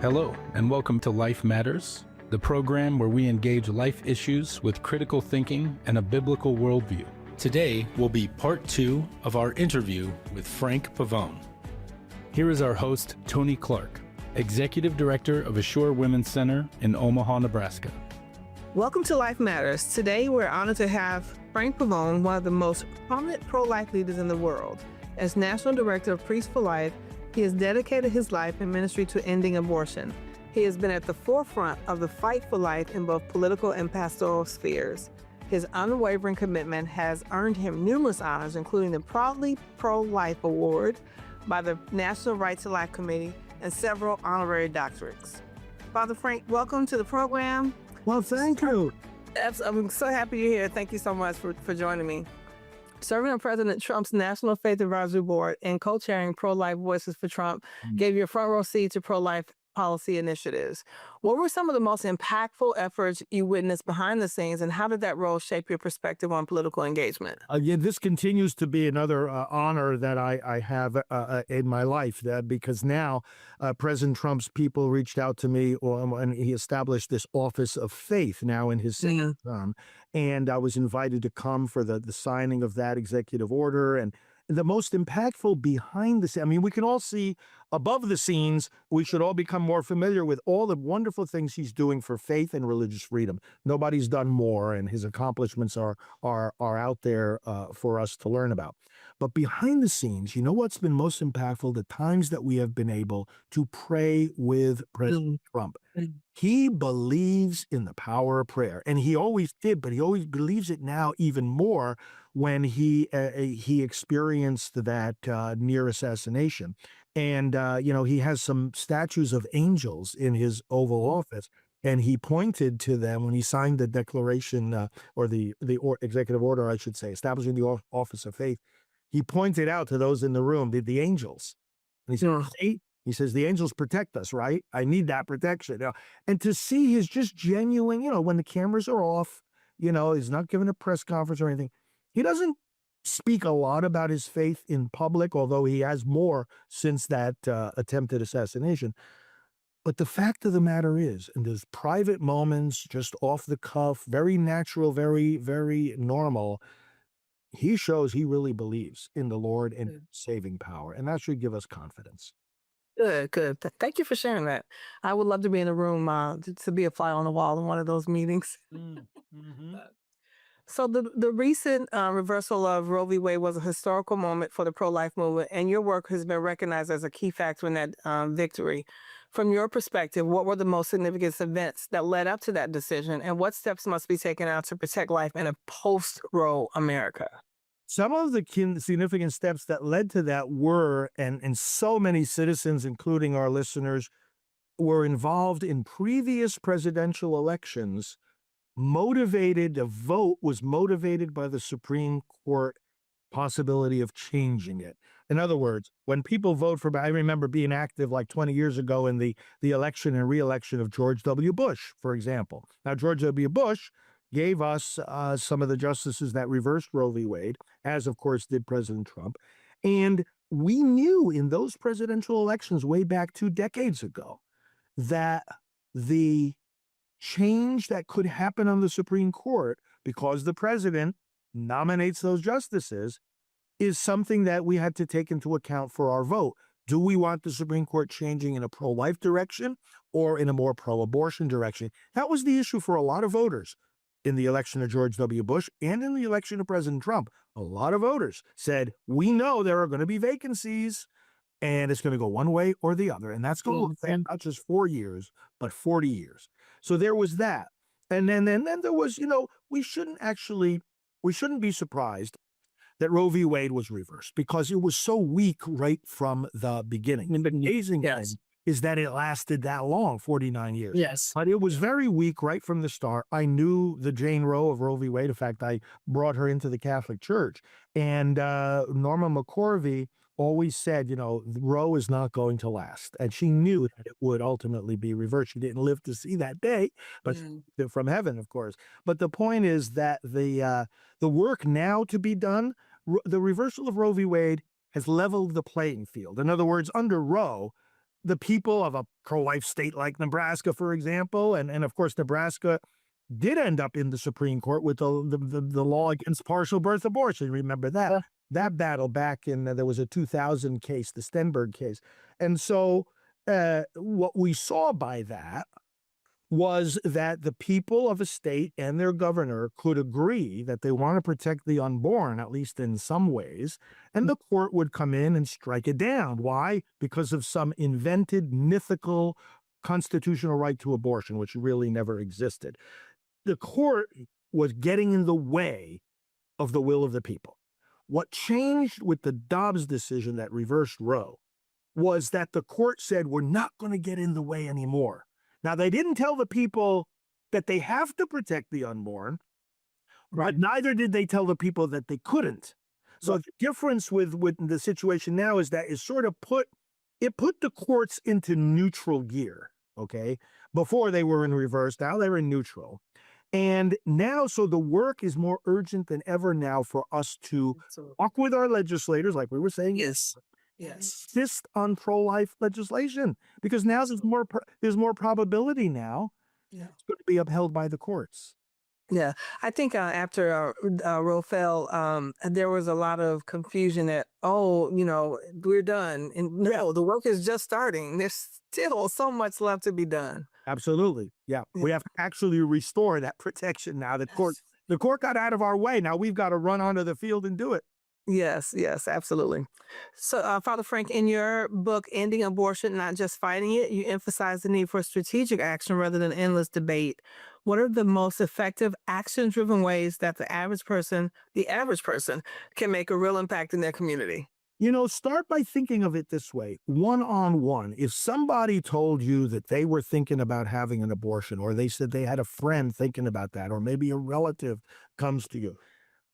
Hello, and welcome to Life Matters, the program where we engage life issues with critical thinking and a biblical worldview. Today will be part 2 of our interview with Frank Pavone. Here is our host, Tony Clark, Executive Director of Assure Women's Center in Omaha, Nebraska. Welcome to Life Matters. Today, we're honored to have Frank Pavone, one of the most prominent pro-life leaders in the world. As National Director of Priests for Life, he has dedicated his life and ministry to ending abortion. He has been at the forefront of the fight for life in both political and pastoral spheres. His unwavering commitment has earned him numerous honors, including the Proudly Pro-Life Award by the National Right to Life Committee and several honorary doctorates. Father Frank, welcome to the program. Well, thank you. I'm so happy you're here. Thank you so much for joining me. Serving on President Trump's National Faith Advisory Board and co-chairing Pro-Life Voices for Trump gave you a front row seat to pro-life policy initiatives. What were some of the most impactful efforts you witnessed behind the scenes, and how did that role shape your perspective on political engagement? Again, this continues to be another honor that I have in my life, because now President Trump's people reached out to me, and he established this Office of Faith now in his second term, and I was invited to come for the signing of that executive order. And the most impactful behind the scenes, I mean, we can all see above the scenes. We should all become more familiar with all the wonderful things he's doing for faith and religious freedom. Nobody's done more, and his accomplishments are out there for us to learn about. But behind the scenes, you know what's been most impactful? The times that we have been able to pray with President Trump. He believes in the power of prayer, and he always did, but he always believes it now even more when he experienced that near assassination. And, he has some statues of angels in his Oval Office, and he pointed to them when he signed the declaration or the executive order, I should say, establishing the Office of Faith. He pointed out to those in the room, the angels. And he said, "See?" He says, "The angels protect us, right? I need that protection." And to see his just genuine, when the cameras are off, he's not giving a press conference or anything. He doesn't speak a lot about his faith in public, although he has more since that attempted assassination. But the fact of the matter is, in those private moments, just off the cuff, very natural, very, very normal, he shows he really believes in the Lord and saving power. And that should give us confidence. Good. Thank you for sharing that. I would love to be in a room to be a fly on the wall in one of those meetings. So the recent reversal of Roe v. Wade was a historical moment for the pro-life movement, and your work has been recognized as a key factor in that victory. From your perspective, what were the most significant events that led up to that decision, and what steps must be taken out to protect life in a post-Roe America? Some of the significant steps that led to that were, and so many citizens, including our listeners, were involved in previous presidential elections. The vote was motivated by the Supreme Court possibility of changing it. In other words, when people vote I remember being active like 20 years ago in the election and re-election of George W. Bush, for example. Now, George W. Bush gave us some of the justices that reversed Roe v. Wade, as of course did President Trump. And we knew in those presidential elections way back 2 decades ago that the change that could happen on the Supreme Court, because the president nominates those justices, is something that we had to take into account for our vote. Do we want the Supreme Court changing in a pro-life direction or in a more pro-abortion direction? That was the issue for a lot of voters in the election of George W. Bush and in the election of President Trump. A lot of voters said, we know there are going to be vacancies, and it's going to go one way or the other. And that's going to not just 4 years, but 40 years. So there was that. And then there was, we shouldn't be surprised that Roe v. Wade was reversed, because it was so weak right from the beginning. The amazing thing is that it lasted that long, 49 years. Yes. But it was very weak right from the start. I knew the Jane Roe of Roe v. Wade. In fact, I brought her into the Catholic Church. And Norma McCorvey always said, Roe is not going to last. And she knew that it would ultimately be reversed. She didn't live to see that day, but from heaven, of course. But the point is that the work now to be done, the reversal of Roe v. Wade has leveled the playing field. In other words, under Roe, the people of a pro-life state like Nebraska, for example, and of course, Nebraska did end up in the Supreme Court with the law against partial birth abortion. Remember that battle back in there was a 2000 case, the Stenberg case, and so what we saw by that was that the people of a state and their governor could agree that they want to protect the unborn, at least in some ways, and the court would come in and strike it down. Why? Because of some invented, mythical constitutional right to abortion, which really never existed. The court was getting in the way of the will of the people. What changed with the Dobbs decision that reversed Roe was that the court said, we're not going to get in the way anymore. Now, they didn't tell the people that they have to protect the unborn, but neither did they tell the people that they couldn't. So the difference with the situation now is that it sort of put the courts into neutral gear, okay? Before they were in reverse, now they're in neutral. And now, so the work is more urgent than ever now for us to talk with our legislators, like we were saying. Yes. Insist on pro-life legislation, because now there's more probability now it's going to be upheld by the courts. Yeah, I think after Roe fell, there was a lot of confusion that, we're done. And no, the work is just starting. There's still so much left to be done. Absolutely. Yeah. We have to actually restore that protection now. The court got out of our way. Now we've got to run onto the field and do it. Yes, absolutely. So, Father Frank, in your book, Ending Abortion, Not Just Fighting It, you emphasize the need for strategic action rather than endless debate. What are the most effective action-driven ways that the average person, can make a real impact in their community? Start by thinking of it this way, one-on-one. If somebody told you that they were thinking about having an abortion, or they said they had a friend thinking about that, or maybe a relative comes to you,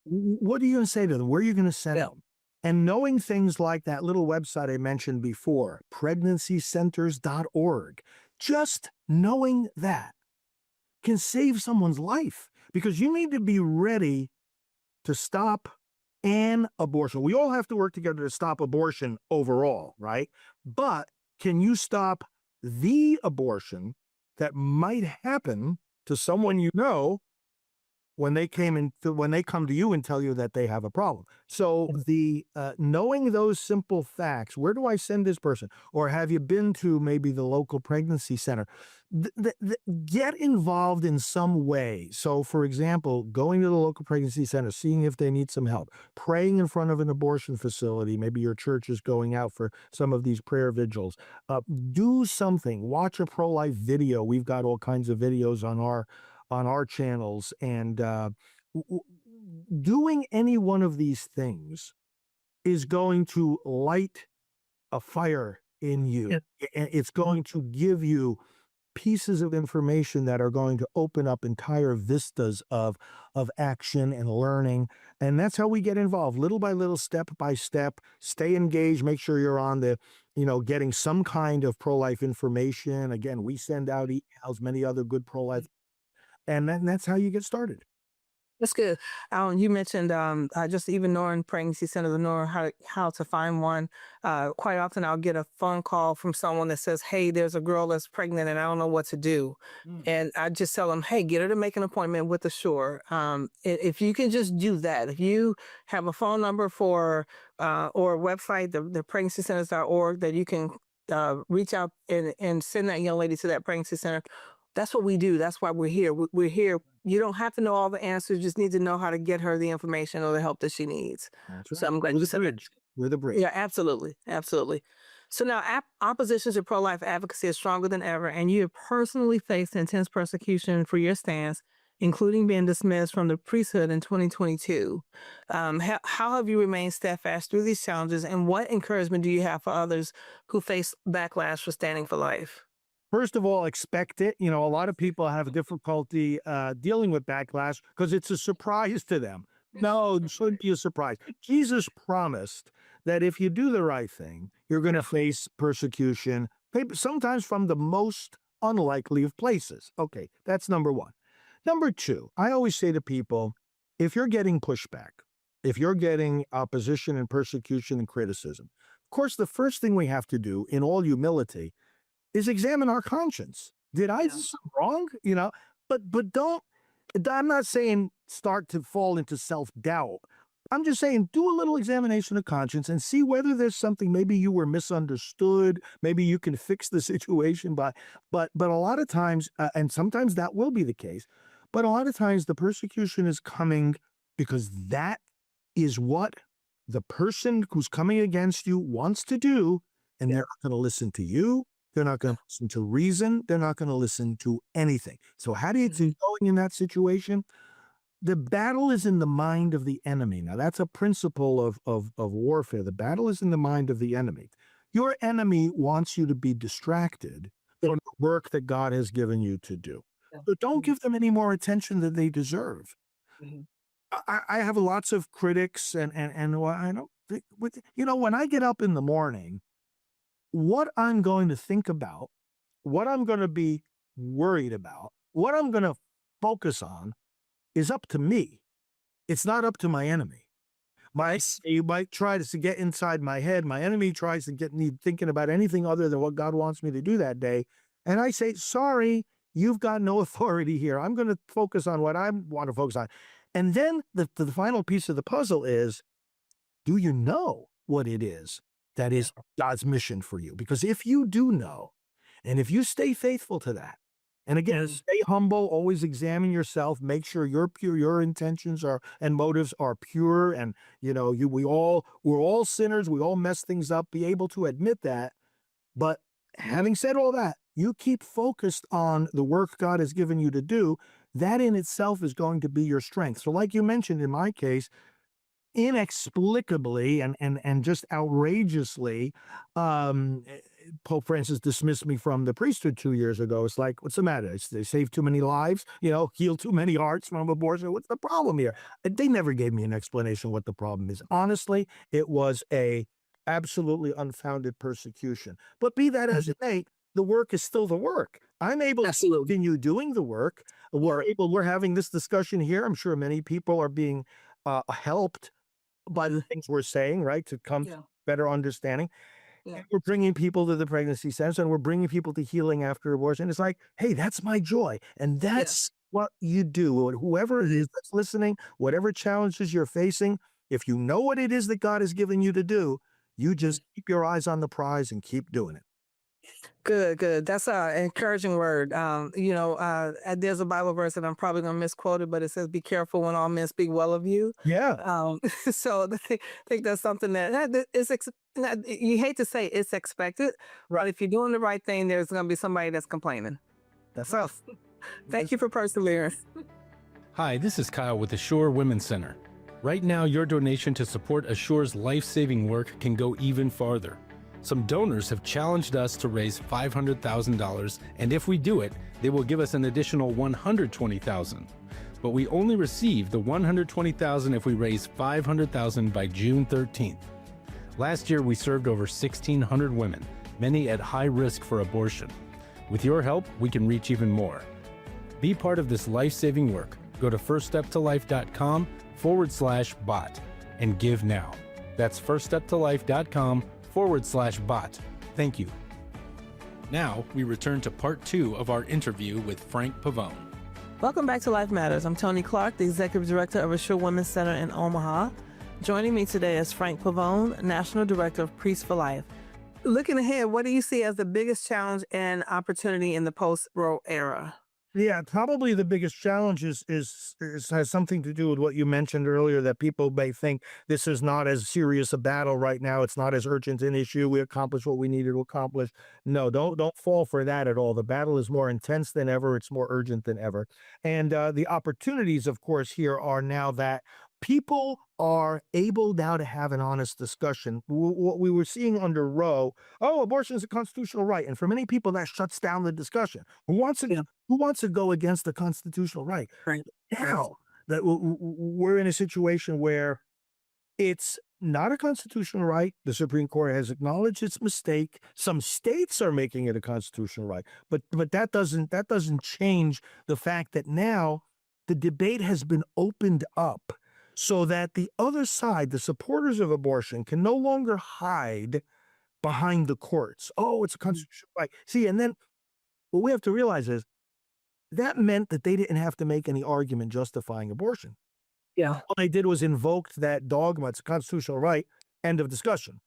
what are you going to say to them? Where are you going to send them? And knowing things like that little website I mentioned before, pregnancycenters.org, just knowing that can save someone's life, because you need to be ready to stop an abortion. We all have to work together to stop abortion overall, right? But can you stop the abortion that might happen to someone you know when they come to you and tell you that they have a problem? So the knowing those simple facts, where do I send this person? Or have you been to maybe the local pregnancy center? Get involved in some way. So, for example, going to the local pregnancy center, seeing if they need some help, praying in front of an abortion facility. Maybe your church is going out for some of these prayer vigils. Do something. Watch a pro-life video. We've got all kinds of videos on our channels, and doing any one of these things is going to light a fire in you. And it's going to give you pieces of information that are going to open up entire vistas of action and learning. And that's how we get involved, little by little, step by step. Stay engaged. Make sure you're on getting some kind of pro-life information. Again, we send out emails, many other good pro-life. And that's how you get started. That's good. You mentioned just even knowing pregnancy centers and knowing how to find one. Quite often I'll get a phone call from someone that says, hey, there's a girl that's pregnant and I don't know what to do. And I just tell them, hey, get her to make an appointment with the Shore. If you can just do that, if you have a phone number for or a website, the pregnancycenters.org, that you can reach out and send that young lady to that pregnancy center. That's what we do. That's why we're here. We're here. You don't have to know all the answers. You just need to know how to get her the information or the help that she needs. That's right. So I'm glad you said that. We're the bridge. Yeah, absolutely. So now opposition to pro-life advocacy is stronger than ever, and you have personally faced intense persecution for your stance, including being dismissed from the priesthood in 2022. How have you remained steadfast through these challenges, and what encouragement do you have for others who face backlash for standing for life? First of all, expect it. A lot of people have difficulty dealing with backlash because it's a surprise to them. No, it shouldn't be a surprise. Jesus promised that if you do the right thing, you're going to face persecution, sometimes from the most unlikely of places. Okay, that's number one. Number two, I always say to people, if you're getting pushback, if you're getting opposition and persecution and criticism, Of course, the first thing we have to do in all humility is examine our conscience. Did I do something wrong? But don't, I'm not saying start to fall into self-doubt. I'm just saying do a little examination of conscience and see whether there's something, maybe you were misunderstood, maybe you can fix the situation but a lot of times, and sometimes that will be the case, but a lot of times the persecution is coming because that is what the person who's coming against you wants to do, and they're not going to listen to you. They're not going to listen to reason. They're not going to listen to anything. So how do you do going in that situation? The battle is in the mind of the enemy. Now, that's a principle of warfare. The battle is in the mind of the enemy. Your enemy wants you to be distracted from the work that God has given you to do. So don't give them any more attention than they deserve. I have lots of critics, and I don't think, when I get up in the morning, what I'm going to think about, what I'm going to be worried about, what I'm going to focus on is up to me. It's not up to my enemy. You might try to get inside my head. My enemy tries to get me thinking about anything other than what God wants me to do that day. And I say, sorry, you've got no authority here. I'm going to focus on what I want to focus on. And then the final piece of the puzzle is, do you know what it is that is God's mission for you? Because if you do know, and if you stay faithful to that, and again, stay humble, always examine yourself, make sure you're pure, your intentions and motives are pure, and we're all sinners, we all mess things up, be able to admit that. But having said all that, you keep focused on the work God has given you to do. That in itself is going to be your strength. So like you mentioned in my case, inexplicably and just outrageously, Pope Francis dismissed me from the priesthood 2 years ago. It's like, what's the matter? They saved too many lives, heal too many hearts from abortion. What's the problem here? They never gave me an explanation what the problem is. Honestly, it was a absolutely unfounded persecution. But be that as it may, the work is still the work. I'm able to continue doing the work. We're having this discussion here. I'm sure many people are being helped by the things we're saying, right, to come to better understanding. And we're bringing people to the pregnancy center, and we're bringing people to healing after abortion. It's like, hey, that's my joy. And that's what you do. Whoever it is that's listening, whatever challenges you're facing, if you know what it is that God has given you to do, you just keep your eyes on the prize and keep doing it. Good. That's an encouraging word. There's a Bible verse that I'm probably going to misquote it, but it says, be careful when all men speak well of you. Yeah. So I think that's something that is, you hate to say it's expected, but if you're doing the right thing, there's going to be somebody that's complaining. That's all. Thank you for persevering. Hi, this is Kyle with Assure Women's Center. Right now, your donation to support Assure's life-saving work can go even farther. Some donors have challenged us to raise $500,000, and if we do it, they will give us an additional $120,000. But we only receive the $120,000 if we raise $500,000 by June 13th. Last year, we served over 1,600 women, many at high risk for abortion. With your help, we can reach even more. Be part of this life-saving work. Go to firststeptolife.com/bot and give now. That's firststeptolife.com/bot. Thank you. Now, we return to part 2 of our interview with Frank Pavone. Welcome back to Life Matters. I'm Toni Clark, the Executive Director of Assure Women's Center in Omaha. Joining me today is Frank Pavone, National Director of Priests for Life. Looking ahead, what do you see as the biggest challenge and opportunity in the post-Roe era? Yeah, probably the biggest challenge has something to do with what you mentioned earlier, that people may think this is not as serious a battle right now. It's not as urgent an issue. We accomplished what we needed to accomplish. No, don't fall for that at all. The battle is more intense than ever. It's more urgent than ever. And the opportunities, of course, here are now that people are able now to have an honest discussion. What we were seeing under Roe, abortion is a constitutional right. And for many people, that shuts down the discussion. Who wants to go against the constitutional right? Right. Now that we're in a situation where it's not a constitutional right. The Supreme Court has acknowledged its mistake. Some states are making it a constitutional right. But that doesn't change the fact that now the debate has been opened up so that the other side, the supporters of abortion, can no longer hide behind the courts. Oh, it's a constitutional right. See, and then what we have to realize is that meant that they didn't have to make any argument justifying abortion. Yeah. All they did was invoke that dogma. It's a constitutional right. End of discussion.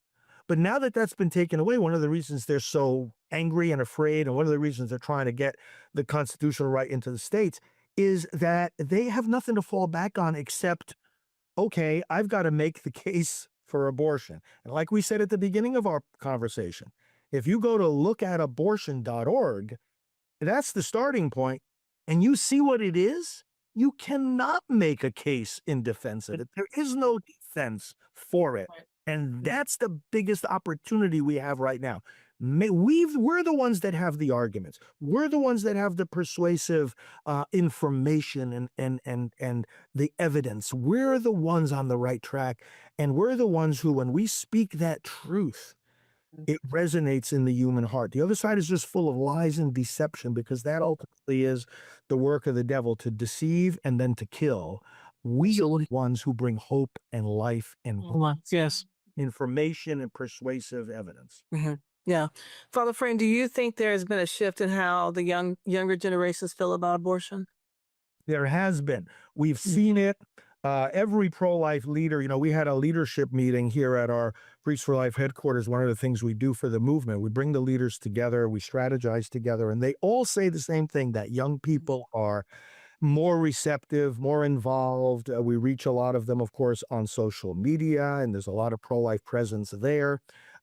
But now that that's been taken away, one of the reasons they're so angry and afraid, and one of the reasons they're trying to get the constitutional right into the states, is that they have nothing to fall back on except, okay, I've got to make the case for abortion. And like we said at the beginning of our conversation, if you go to lookatabortion.org, that's the starting point, and you see what it is, you cannot make a case in defense of it. There is no defense for it. And that's the biggest opportunity we have right now. We're the ones that have the arguments. We're the ones that have the persuasive information and the evidence. We're the ones on the right track. And we're the ones who, when we speak that truth, it resonates in the human heart. The other side is just full of lies and deception, because that ultimately is the work of the devil, to deceive and then to kill. We are the ones who bring hope and life and Yes. information and persuasive evidence. Yeah. Father Frank, do you think there has been a shift in how the younger generations feel about abortion? There has been. We've seen it. Every pro-life leader, we had a leadership meeting here at our Priests for Life headquarters. One of the things we do for the movement, we bring the leaders together, we strategize together, and they all say the same thing, that young people are more receptive, more involved. We reach a lot of them, of course, on social media, and there's a lot of pro-life presence there.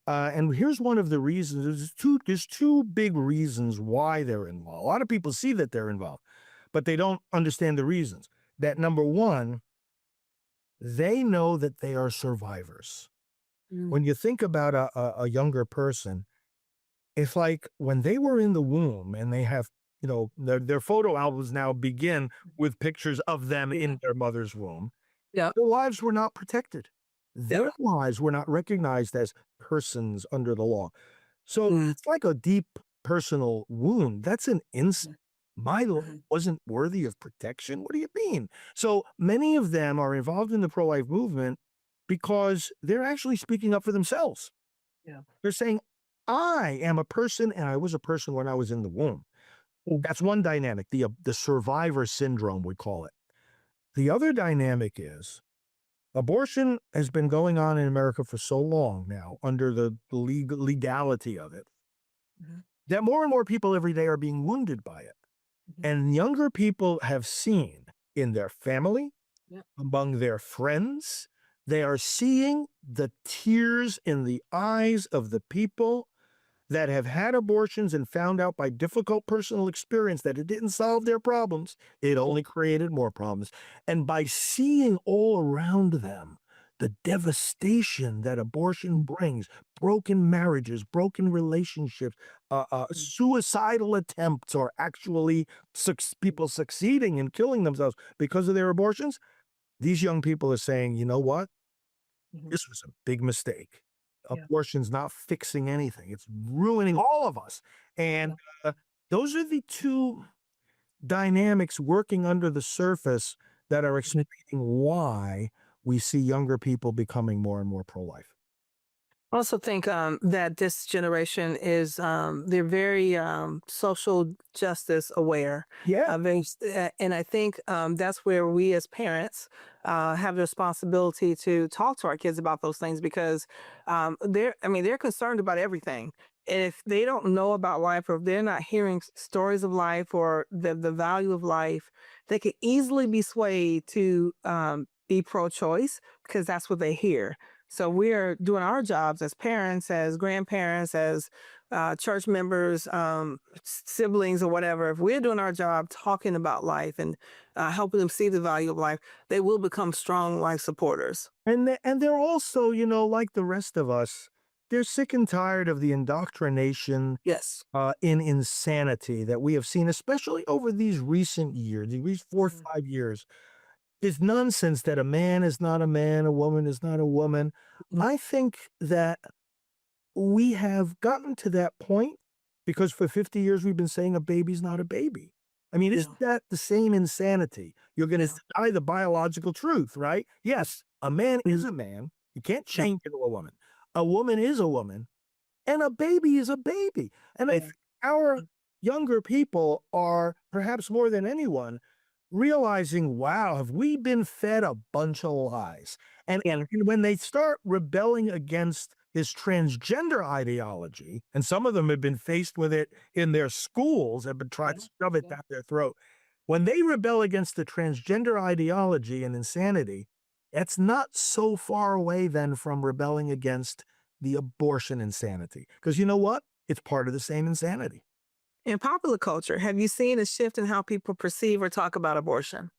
And here's one of the reasons. There's two big reasons why they're involved. A lot of people see that they're involved, but they don't understand the reasons. That number one, they know that they are survivors. When you think about a younger person, it's like when they were in the womb and they have, their photo albums now begin with pictures of them in their mother's womb. Yeah. Their lives were not protected. Their lives were not recognized as persons under the law. So it's like a deep personal wound. That's an insult. My life wasn't worthy of protection. What do you mean? So many of them are involved in the pro-life movement because they're actually speaking up for themselves. Yeah. They're saying, I am a person, and I was a person when I was in the womb. That's one dynamic, the survivor syndrome, we call it. The other dynamic is abortion has been going on in America for so long now, under the legality of it, that more and more people every day are being wounded by it. And younger people have seen in their family, among their friends, they are seeing the tears in the eyes of the people that have had abortions and found out by difficult personal experience that it didn't solve their problems. It only created more problems. And by seeing all around them the devastation that abortion brings, broken marriages, broken relationships, suicidal attempts, or actually people succeeding and killing themselves because of their abortions, these young people are saying, you know what? This was a big mistake. Abortion's not fixing anything. It's ruining all of us. And those are the two dynamics working under the surface that are explaining why we see younger people becoming more and more pro-life. I also think that this generation is they're very social justice aware. Yeah. And I think that's where we as parents have the responsibility to talk to our kids about those things, because they're concerned about everything. And if they don't know about life, or if they're not hearing stories of life or the value of life, they could easily be swayed to be pro-choice because that's what they hear. So we're doing our jobs as parents, as grandparents, as church members, siblings, or whatever. If we're doing our job talking about life and helping them see the value of life, they will become strong life supporters. And they're also, like the rest of us, they're sick and tired of the indoctrination Yes. in insanity that we have seen, especially over these recent years, these 4 or 5 years. It's nonsense that a man is not a man, a woman is not a woman. I think that we have gotten to that point because for 50 years we've been saying a baby's not a baby. I mean, isn't that the same insanity? You're going to deny the biological truth, right? Yes, a man is a man. You can't change into a woman. A woman is a woman, and a baby is a baby. And I think our younger people are, perhaps more than anyone, realizing, wow, have we been fed a bunch of lies? And when they start rebelling against this transgender ideology, and some of them have been faced with it in their schools, have been trying to shove it down their throat. When they rebel against the transgender ideology and insanity, it's not so far away then from rebelling against the abortion insanity. Because you know what? It's part of the same insanity. In popular culture, have you seen a shift in how people perceive or talk about abortion?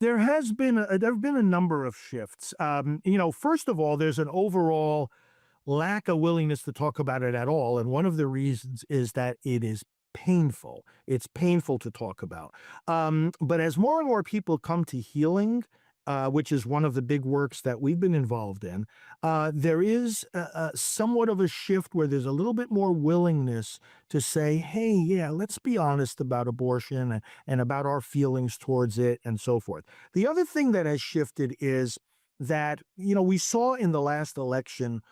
There have been a number of shifts. First of all, there's an overall lack of willingness to talk about it at all, and one of the reasons is that it is painful. It's painful to talk about. But as more and more people come to healing, which is one of the big works that we've been involved in, there is somewhat of a shift where there's a little bit more willingness to say, hey, yeah, let's be honest about abortion and about our feelings towards it and so forth. The other thing that has shifted is that, we saw in the last election,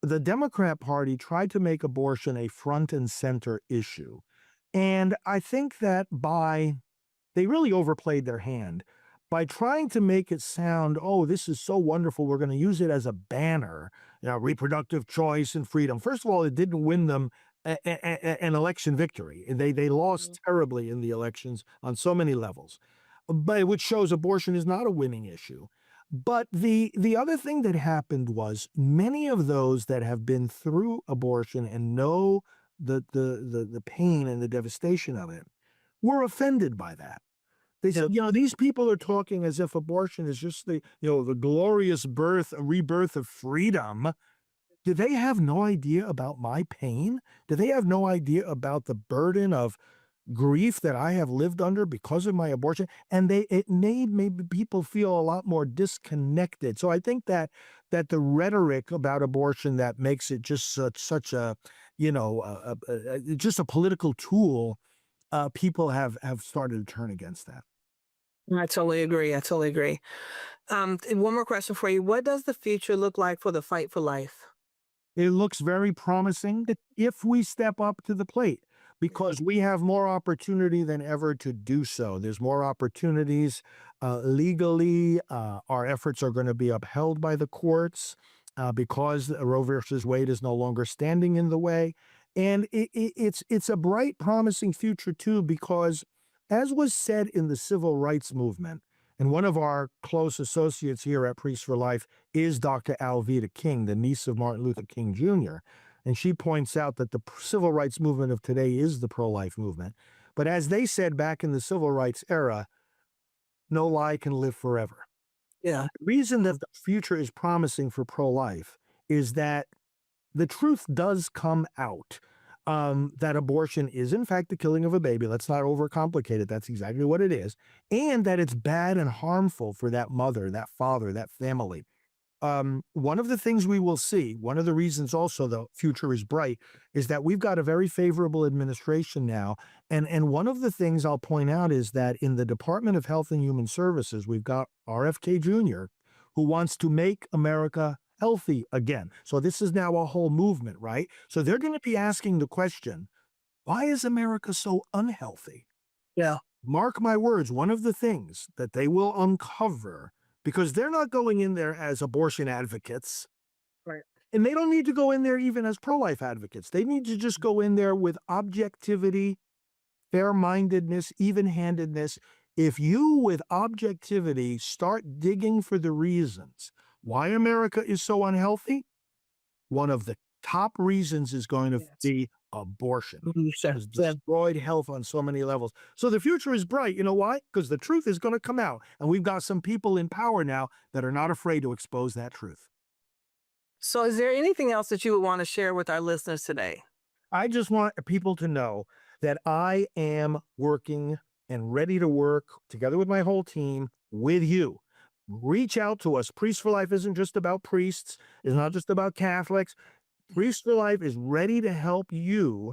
the Democrat Party tried to make abortion a front and center issue. And I think that they really overplayed their hand by trying to make it sound, oh, this is so wonderful, we're going to use it as a banner, reproductive choice and freedom. First of all, it didn't win them an election victory. They lost terribly in the elections on so many levels, but which shows abortion is not a winning issue. But the other thing that happened was many of those that have been through abortion and know the pain and the devastation of it were offended by that. They said, these people are talking as if abortion is just the glorious rebirth of freedom. Do they have no idea about my pain? Do they have no idea about the burden of grief that I have lived under because of my abortion? And it made maybe people feel a lot more disconnected. So I think that the rhetoric about abortion that makes it just such a just a political tool, people have started to turn against that. I totally agree. I totally agree. And one more question for you. What does the future look like for the fight for life? It looks very promising if we step up to the plate, because we have more opportunity than ever to do so. There's more opportunities legally. Our efforts are going to be upheld by the courts because Roe versus Wade is no longer standing in the way. And it's a bright, promising future, too, because as was said in the civil rights movement, and one of our close associates here at Priests for Life is Dr. Alveda King, the niece of Martin Luther King Jr., and she points out that the civil rights movement of today is the pro-life movement. But as they said back in the civil rights era, no lie can live forever. Yeah. The reason that the future is promising for pro-life is that the truth does come out. That abortion is, in fact, the killing of a baby. Let's not overcomplicate it. That's exactly what it is. And that it's bad and harmful for that mother, that father, that family. One of the things we will see, one of the reasons also the future is bright, is that we've got a very favorable administration now. And one of the things I'll point out is that in the Department of Health and Human Services, we've got RFK Jr., who wants to make America healthy again. So this is now a whole movement, right? So they're going to be asking the question, why is America so unhealthy? Yeah. Mark my words, one of the things that they will uncover, because they're not going in there as abortion advocates. Right. And they don't need to go in there even as pro-life advocates. They need to just go in there with objectivity, fair-mindedness, even-handedness. If you, with objectivity, start digging for the reasons why America is so unhealthy, one of the top reasons is going to be abortion. It's destroyed health on so many levels. So the future is bright. You know why? Because the truth is going to come out. And we've got some people in power now that are not afraid to expose that truth. So is there anything else that you would want to share with our listeners today? I just want people to know that I am working and ready to work together with my whole team with you. Reach out to us. Priests for Life isn't just about priests. It's not just about Catholics. Priests for Life is ready to help you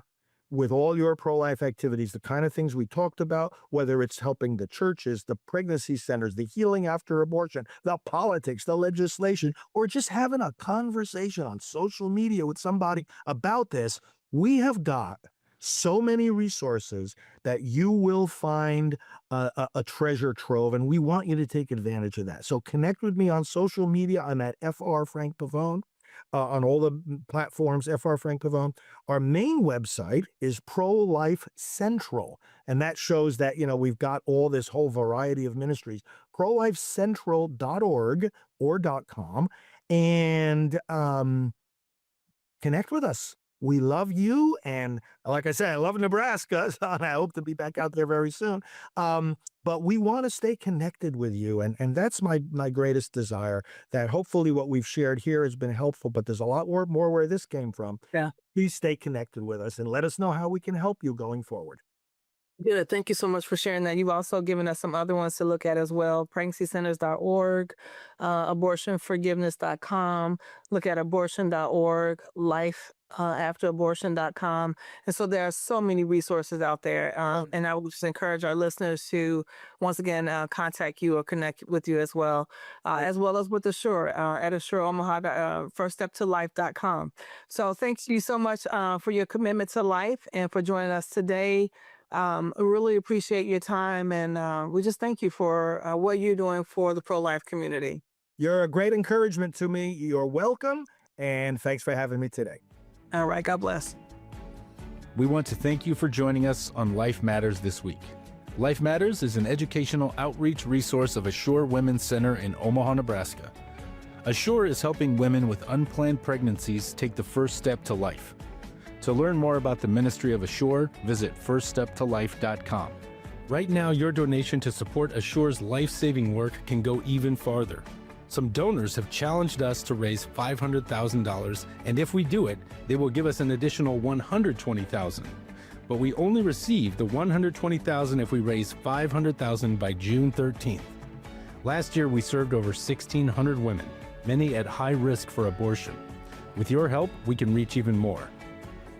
with all your pro-life activities, the kind of things we talked about, whether it's helping the churches, the pregnancy centers, the healing after abortion, the politics, the legislation, or just having a conversation on social media with somebody about this, we have got so many resources that you will find a treasure trove, and we want you to take advantage of that. So connect with me on social media. I'm at FR Frank Pavone. On all the platforms, FR Frank Pavone. Our main website is Pro-Life Central, and that shows that, we've got all this whole variety of ministries. ProLifeCentral.org or .com, and connect with us. We love you, and like I said, I love Nebraska, so I hope to be back out there very soon. But we want to stay connected with you, and that's my greatest desire, that hopefully what we've shared here has been helpful, but there's a lot more where this came from. Yeah. Please stay connected with us and let us know how we can help you going forward. Good. Thank you so much for sharing that. You've also given us some other ones to look at as well. Pregnancycenters.org, abortionforgiveness.com, look at abortion.org, lifeafterabortion.com. And so there are so many resources out there. And I would just encourage our listeners to, once again, contact you or connect with you as well as with Assure at Assure Omaha, firststeptolife.com. So thanks you so much for your commitment to life and for joining us today. I really appreciate your time, and we just thank you for what you're doing for the pro-life community. You're a great encouragement to me. You're welcome, and thanks for having me today. All right. God bless. We want to thank you for joining us on Life Matters this week. Life Matters is an educational outreach resource of Assure Women's Center in Omaha, Nebraska. Assure is helping women with unplanned pregnancies take the first step to life. To learn more about the ministry of Assure, visit firststeptolife.com. Right now, your donation to support Assure's life-saving work can go even farther. Some donors have challenged us to raise $500,000, and if we do it, they will give us an additional $120,000. But we only receive the $120,000 if we raise $500,000 by June 13th. Last year, we served over 1,600 women, many at high risk for abortion. With your help, we can reach even more.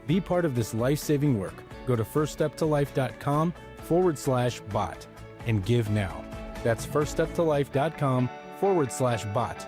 Be part of this life-saving work. Go to firststeptolife.com/bot and give now. That's firststeptolife.com/bot.